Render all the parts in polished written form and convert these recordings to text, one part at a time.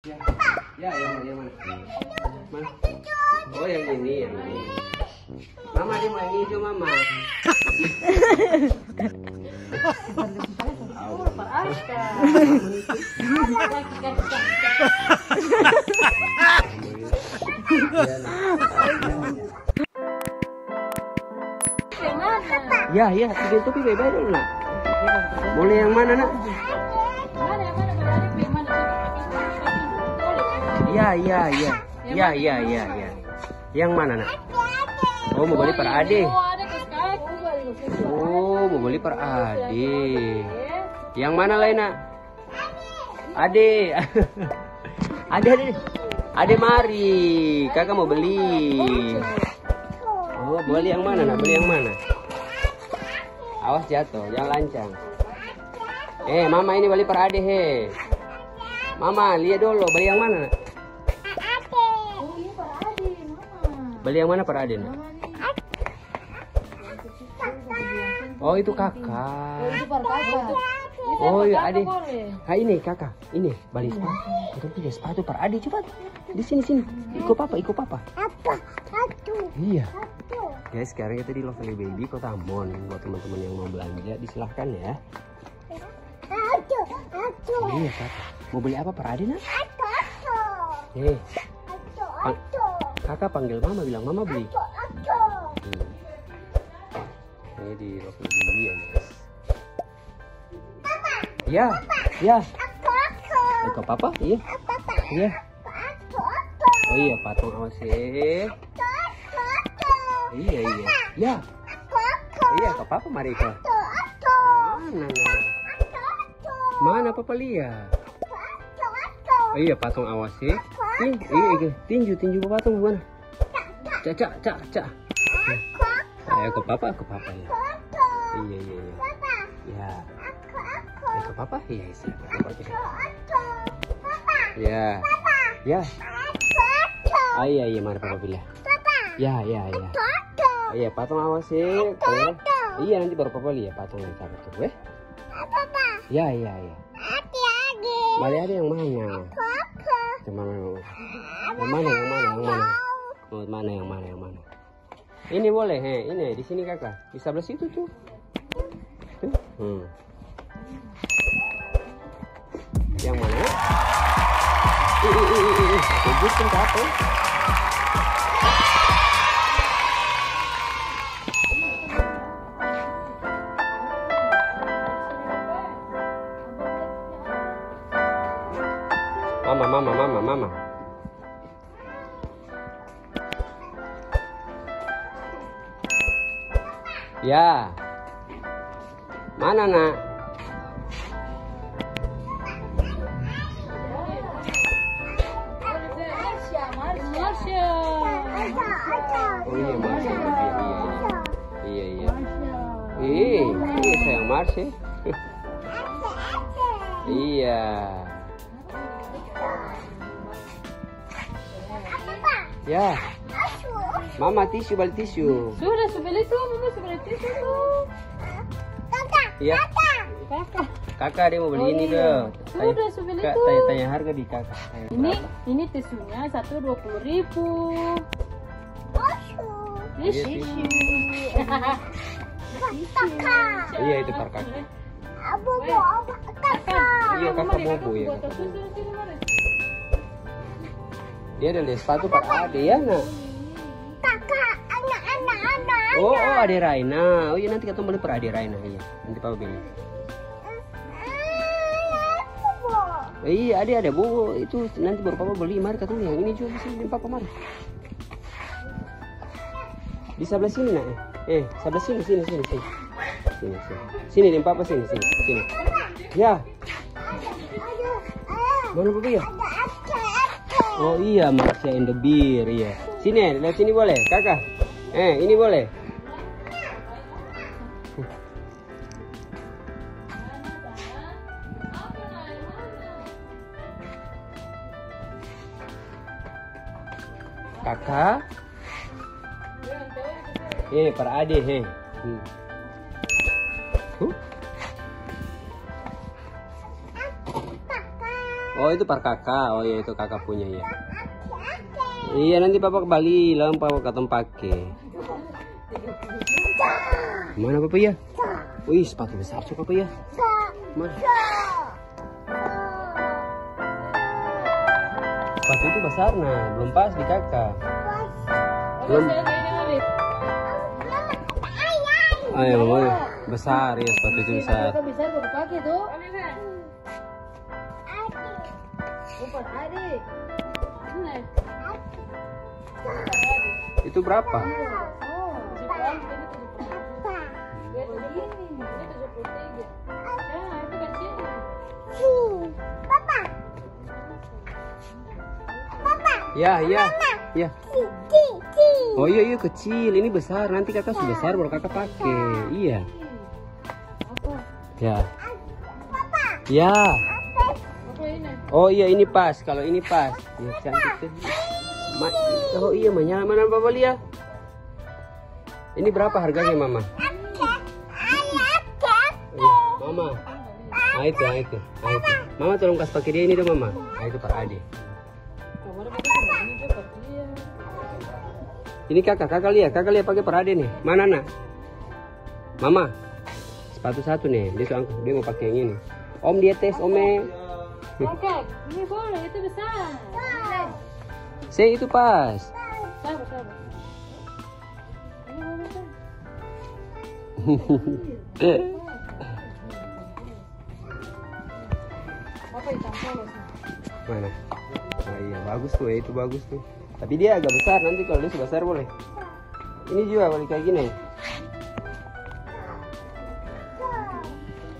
Ya, yang mana? Mana? Oh, yang ini, yang ini. Mama dia mau yang hijau, Mama. Ya, ya, tiga topi bebas dulu, nak. Boleh yang mana, nak? Ya, ya, ya. Ya, ya, ya, ya. Yang mana, nak? Oh, mau beli per ade. Oh, mau beli per ade. Yang mana lain, nak? Ade. Ade, ade. Ade mari. Kakak mau beli. Oh, beli yang mana, nak? Beli yang mana? Awas jatuh, jangan lancang. Mama ini beli per ade, he. Mama, lihat dulu, beli yang mana, nak? Beli yang mana per ade, nak? Oh, itu kakak. Oh, iya, ade. Ini kakak. Ini beli sepatu. Itu punya sepatu per ade, coba. Di sini, sini. Ikut papa, ikut papa. Iya. Guys, sekarang kita di Lovely Baby Kota Ambon. Buat teman-teman yang mau belanja, disilahkan ya. Iya, kakak. Mau beli apa per ade, nak? Kakak panggil mama, bilang mama beli. Ini di Lovely Baby ya, guys. Ya, ya. Ikut papa, iya. Iya. Oh iya, patung awas ya. Iya, iya. Ya. Iya, ke papa mari ke. Mana, nak? Mana papa lihat? Oh iya, patung awas ya. Iya, tinju patung mana? Cak. Ayo ke papa ya. Iya. Ya. Ke papa? Iya, silakan. Ya. Ya. Iya, mana papa bilang? Ya. Iya, patung awas ya. Iya, nanti baru papa lihat patung yang kakak tuh, Ya. Balik ada yang mana? Yang mana? Ini boleh, ini di sini kakak. Di sebelah situ tuh. Yang mana? Sebutin apa? Mama. Ya. Mana, nak? Oh iya, Marsha. Iya. Iya, sayang Marsha. Iya. Ya. Mama tisu, balik tisu. Sudah beli tuh, Mama sudah beli tisu tuh. Iya. Kakak dia mau beli ini tuh. Sudah beli tuh. Tanya harga di kakak. Ini tisunya 120.000. Tisu. Iya, itu per kakak. Iya, kakak bobo ya. Dia ada sepatu per ade ya, nak? Oh, ade Raina. Oh iya, nanti kita beli per ade Raina. Iya, nanti papa beli. Iya, ada bobo itu nanti baru papa beli. Mari kita yang ini juga bisa beli papa, mari. Di sebelah sini, nak. Sebelah sini. Sini di papa sini. Ya. Mana papa ya? Oh iya, Marsha and the Bear, iya. Sini, lihat sini boleh, kakak. Ini boleh. Kakak. Per ade, Oh itu par kakak. Oh iya itu kakak punya ya. Iya nanti papa ke Bali, lah papa katong pakai. Mana papa ya? Wih sepatu besar coba papa ya. Mana? Sepatu itu besar nah, belum pas di kakak. Belum. Ayo mama besar ya sepatu itu besar. Kakak besar baru pakai tuh. Bukan adik. Itu berapa? Ya, ya, ya. Oh iya, iya kecil. Ini besar. Nanti kakak sudah besar baru kakak pakai. Iya. Ya. Ya. Oh iya ini pas. Kalau ini pas. Ya cantik tuh. Oh iya menyala mana papa lihat. Ini berapa harganya mama? Mama. Nah itu, nah itu, nah itu. Mama tolong kasih pakai dia ini dong mama. Nah itu Pak Ade. Ini kakak lihat pakai Pak Ade nih. Mana nak? Mama. Sepatu satu nih. Dia mau pakai yang ini. Om dia tes ome. Kakak, ini boleh itu besar. Saya itu pas. Sabar. Apa hitam polos? Mana? Nah, iya bagus tuh, itu bagus tuh. Tapi dia agak besar nanti kalau dia besar boleh. Ini juga boleh kayak gini.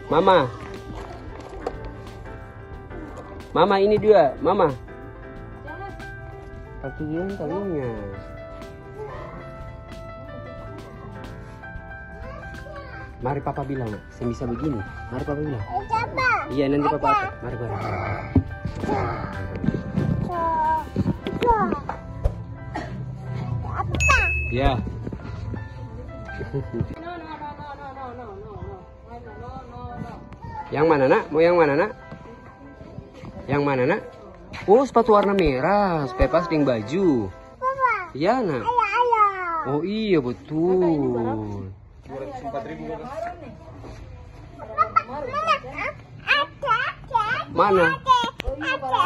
Mama. Mama ini dua, Mama. Pakai talinya. Mari papa bilang, saya bisa begini. Mari papa bilang. Iya nanti papa atur. Mari. Ya. Yang mana nak? Mau yang mana nak? Yang mana nak? Oh sepatu warna merah, supaya pas dengan baju. Iya nak. Oh iya betul. 204.000. Mana?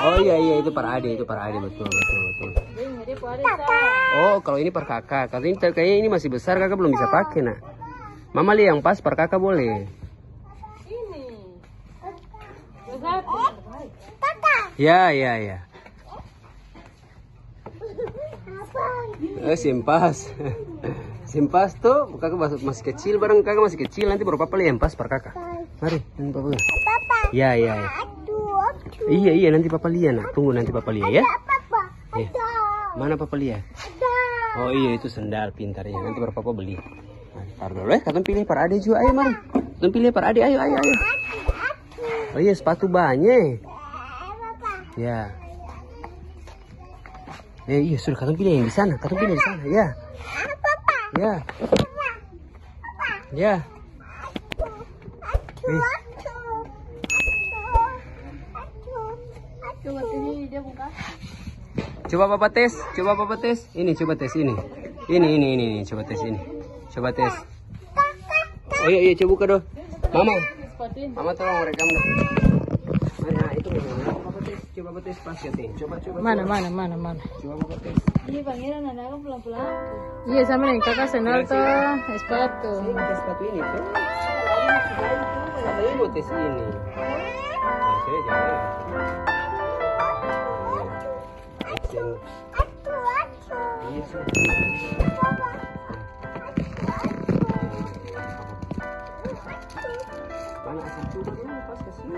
Oh iya itu para Ade betul. Oh kalau ini per kakak, kayaknya ini masih besar kakak belum bisa pakai nak. Mama lihat yang pas per kakak boleh. Ya. Simpas tuh kakak masih kecil, barang kakak masih kecil nanti baru papa lihat pas per kakak. Mari nanti papa. Ya. Iya nanti papa lihat nak. Tunggu nanti papa lihat ya. Mana papa lihat? Oh iya itu sendal pintar ya. Nanti baru papa beli. Ntar dulu ya. Katong pilih para Ade juga. Ayo mari. Katong pilih para Ade. Ayo. Oh iya sepatu banyak. Ya. Iya sudah katong pilih yang di sana. Katong pilih di sana ya. Ya. Coba papa tes. Ini coba tes ini. Ini coba tes ini. Coba tes. Oh iya coba buka dong. Mama tolong rekam dong. Mana itu papa tes. Coba papa tes pas ya sih. Coba. Mana? Coba papa tes. Ini pangeran anak aku pelan-pelan. Iya sama nih kakak sendal tuh sepatu. Saya sepatu ini tuh. Katanya mau tes ini. Saya jangan. Mana asal coba dulu pas ke sini.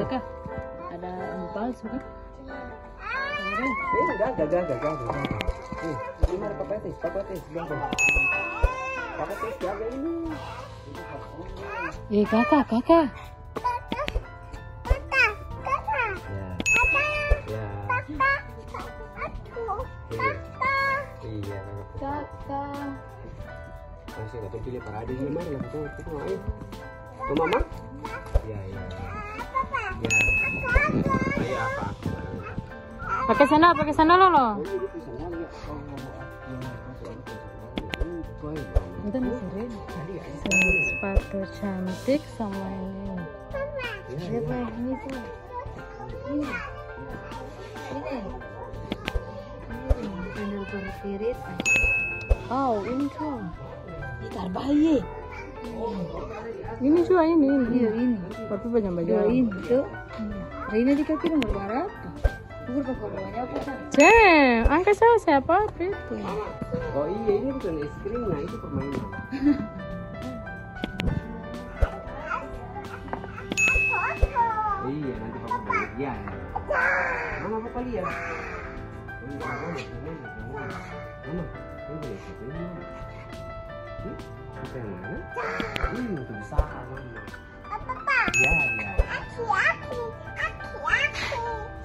Kakak, ada palsu kan? Gagal. Ini mana papa tes, gagal. Papa tes jaga ini. Kakak. Iya. Kakak. Masih kata pilih para adik gimana lah tuh ayo. Tuh mama? Ya. Ayo apa? Pakai sana Lolo. Itu masih sepatu cantik sama ini. Siapa ini tuh? Ini. Bener berpirit. Oh, ini tuh. Ikan bayi. Ini juga ini. Iya ini. Tapi banyak baju. Ini tuh. Rina di kaki nomor berapa? Angka saya siapa itu? Oh iya, ini bukan es krim, nah itu permainan. Iya, nanti papa beli. Ya. Mama papa lihat. Mama, ini boleh apa yang mana? Itu besar mama. Ya.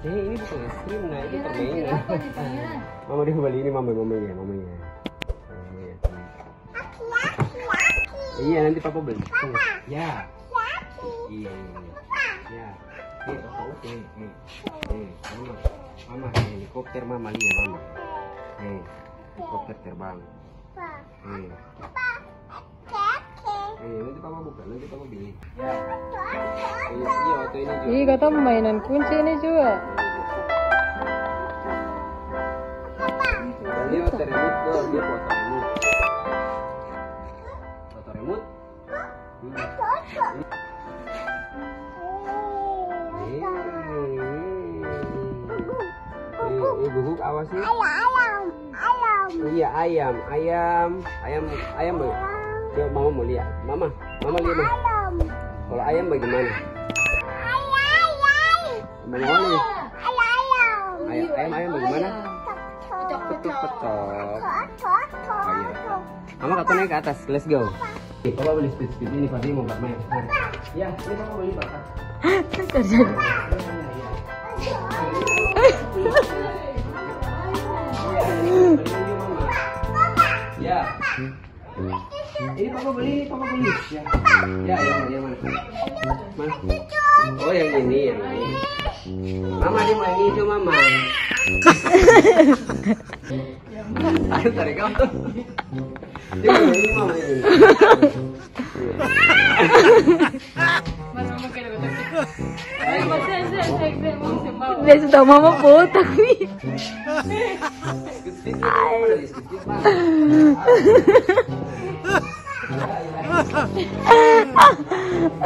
Ini bukan es krim, nah itu permainan. Mama dia kembali ini mama ya. Iya nanti papa beli. Ya. Iya. Ya. Mama helikopter mama lihat mama. Helikopter terbang. Nanti papa buka, nanti papa beli. Ya. Iya waktu ini juga. Ih kata mainan kunci ini juga. Dia foto remote tuh, dia foto remote. Foto remote. Guguk awas nih. Iya ayam. Coba mama mau lihat. Mama lihat dong. Kalau ayam bagaimana? Mama nih. Ayam bagaimana? Petok. Mama kata naik ke atas, let's go. Papa beli speed ini, Fadli mau bermain. Ya, ini papa beli bakat. Terjadi. Ya. Ini papa beli. Ya. Yang mana? Oh yang ini. Mama dia mau yang hijau mama. Ayo tarik kamu. Dia mau yang ini mama ini. Dia sudah mama botak nih.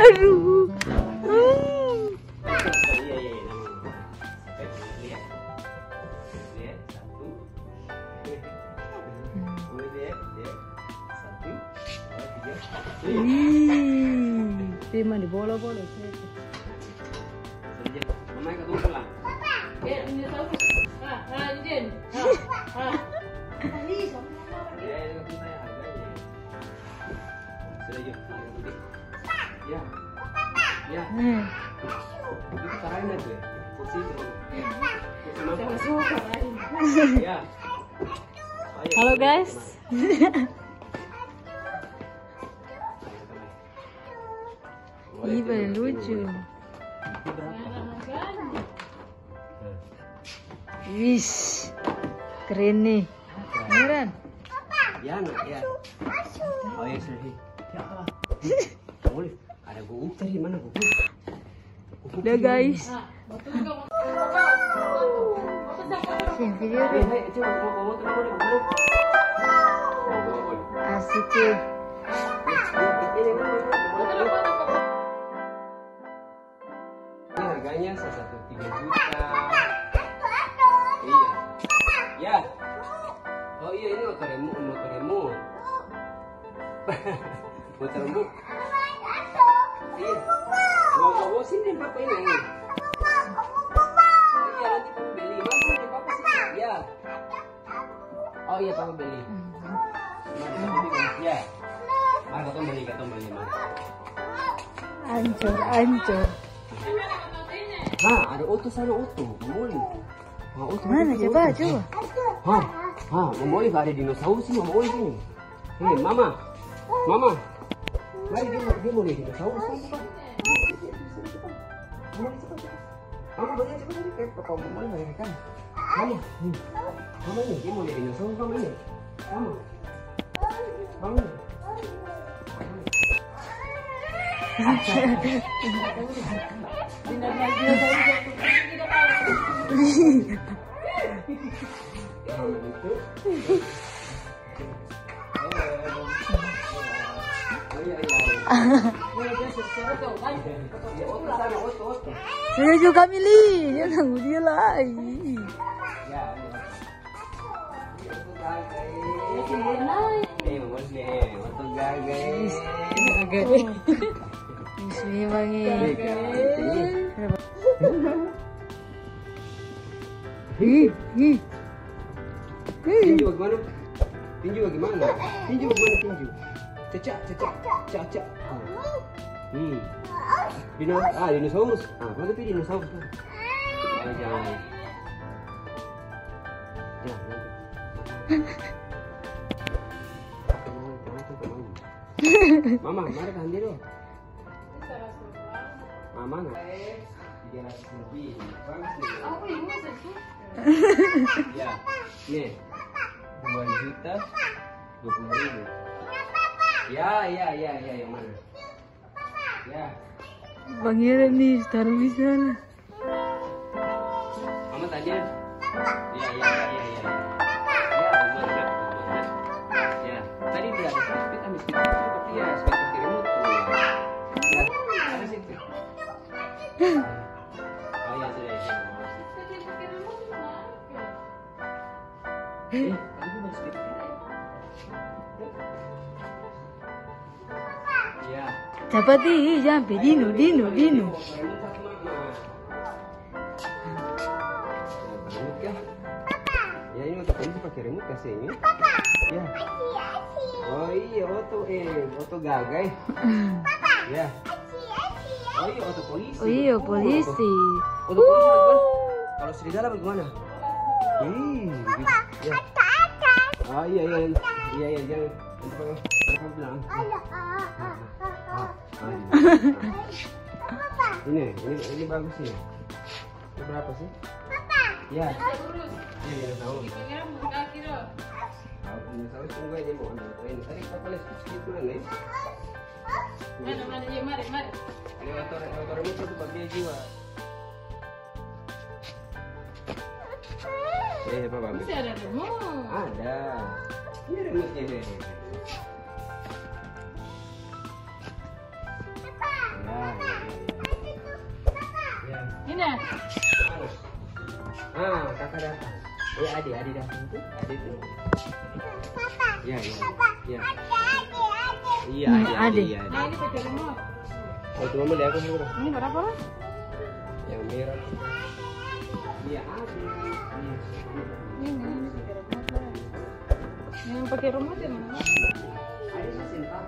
Aduh. Terima di bola-bola. Mama ikut pulang. Ini tahu. Izin. Ya. Itu karain aja. Kursi itu. Ya. Halo guys. Ih, paling lucu. Wish, keren nih. Beneran? Ya, ya. Oh ya, sih. Ya. Boleh. Ada guguk tadi mana guguk? Udah guys. Sini video deh. Asik sih. Ini harganya 1,3 juta. Iya. Ya. Oh iya ini motor remote. Motor remote. Iya. Mau sini papa ini. Iya nanti papa beli. Mana papa sih? Ya. Oh iya papa beli. Ya. Mari kita beli mas. Ancur. Ada sana auto. Memoli. Mana coba. Memoli gak ada dinosaurus sih, Memoli sini. Hei, Mama. Mama. Mari dia mau lihat dinosaurus kan, Papa. Mama boleh cepat tadi kayak Papa mau lihat kan. Mama, nih. Mama ini dia mau lihat dinosaurus Mama ini. Mama. Mama. Saya juga milih, dia nanggu dia lagi. Tinju bagaimana? Tinju bagaimana? Tinju bagaimana tinju? Cecak, cecak, cecak. Dinosaurus. Mana tapi dinosaurus? Jangan. Mama, mari tahan dia dong. Mama nak. 300 lebih. Aku ini satu. Ya, nih. 2.020.000. Ya, yang mana? Ya. Bang Ira nih, taruh di sana. Mama tanya. Ya. Ya, tadi udah ada speed, ambil speed tapi ya speed pakai remote tuh. Ya, ada speed. Oh ya sudah ya. Kamu mau speed? Ya. Dapat sampai Dino. Ya ini untuk kamu pakai remote kasih ini. Ya. Oh iya oto gagai. Ya. Oh iya oto polisi. Oh iya polisi. Oto polisi bagaimana? Kalau serigala bagaimana? Ya. Oh iya jangan jangan bilang. Ini bagus sih. Ini berapa sih? Ya. Iya tahu. Dinosaurus tunggu aja mau ambil ini. Tadi Papa lihat sedikit mana nih? Mari. Ini motor itu bukan dia jiwa. Papa ambil. Masih ada remote. Ada. Ini remote-nya nih. Ini. Kakak datang. Adik datang tuh. Adik tuh. Ya. Iya, adik. Nah, ini pakai remote. Oh, itu Mama lihat aku dulu. Ini berapa, Mas? Yang merah. Iya, adik. Ini pakai remote lah. Yang pakai remote yang mana? Ada sentak.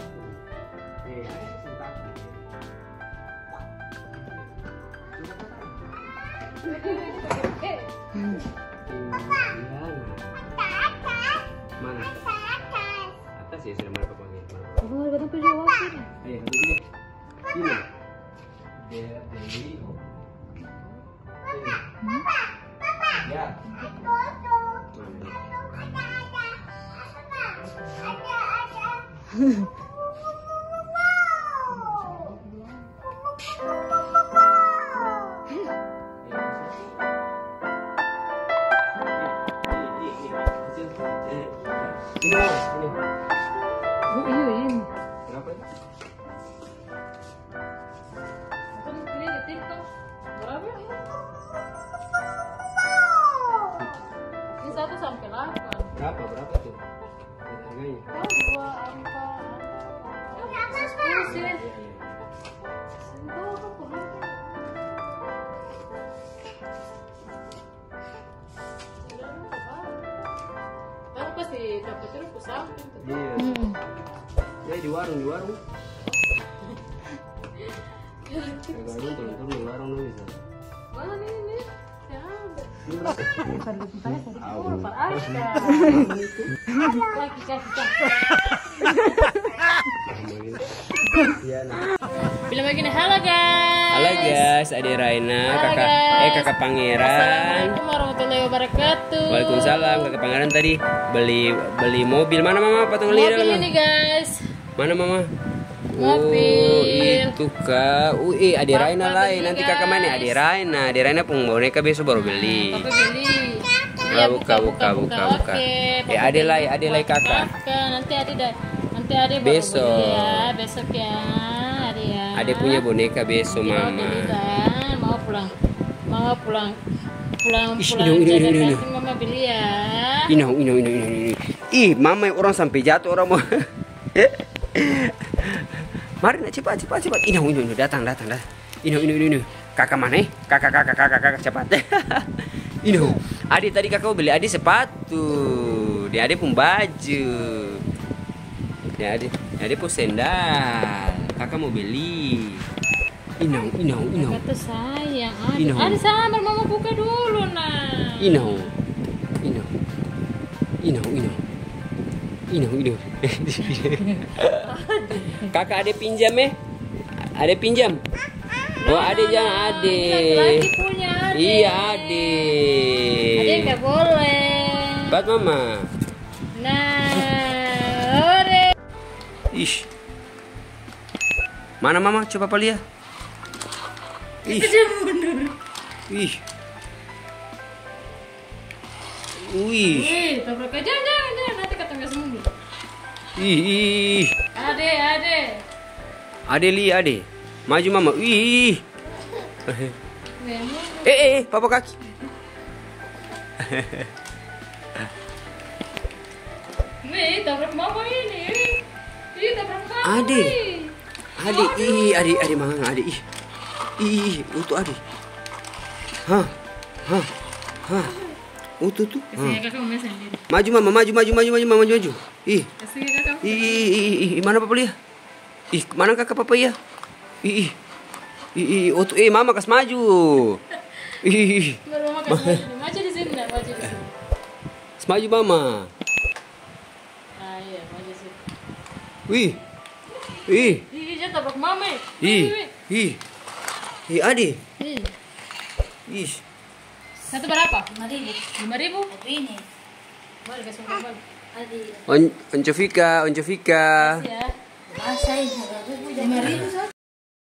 Ada sentak. Mana? Atas ya sudah mana pakai? Aku mau datang video waktu. Ayo, ini. Ini. Dari. Ya. Ini. Berapa itu? Ini di TikTok. Berapa ini? Ini 1 sampai 8. Berapa tuh? Harganya? Oh, 2 angka. Berapa sih? Iya. Kamu pasti dapat terus pesan. Iya. Ya di warung. Turun di warung dulu bisa. Mana ini? Ya. Bukan Bukan saya tadi keluar, Pak Aska. Lagi kasih. Bilang begini, halo guys. Halo guys, adik Raina, kakak Pangeran. Assalamualaikum warahmatullahi wabarakatuh. Waalaikumsalam, kakak Pangeran tadi beli mobil. Mana mama? Patung lihat mobil ini guys. Mana mama? Mobil. Oh, itu kak. Adik Raina lain. Nanti kakak mana? Adik Raina pun boneka besok baru beli. Papa beli. Buka. Oke. Adik lain kakak. Nanti adik baru besok. beli ya. Besok ya. Adik punya boneka besok mama. Kan? Mau pulang ini. mama beli ya. Ini. Ih, mama orang sampai jatuh orang mau. Mari nak cepat. Ini datang. Ini. Kakak mana? Kakak cepat. Ini. Adik tadi kakak beli adik sepatu. Dia adik pun baju. Ya adik pun sendal. Kakak mau beli. Ini. Kata sayang. Adik sabar mama buka dulu nah. Ini. Kakak ada pinjam Ada pinjam. Oh adik jangan adik. Laki punya adik. Iya adik. Adik nggak boleh. Bat mama. Nah, ore. Ish. Mana mama? Coba apa lihat. Ih. Wih. Tabrak aja, jangan nanti ketemu semua. Ih. Ade. Maju mama. Wih. Papa kaki. Nih, tabrak mama ini. Tabrak mama. Ade mangang ade. Untuk ade. Hah. Untuk tuh. Maju mama, maju. Mana papa lihat? Mana kakak papa ya? Untuk mama kas maju. Maju di sini. Maju mama. Iya, maju sini. Wih. Dia tabrak mama. Ade. Ih. Satu berapa? 5.000. Ini. Boleh kasih kembali. Oncovika. Ya. 5.000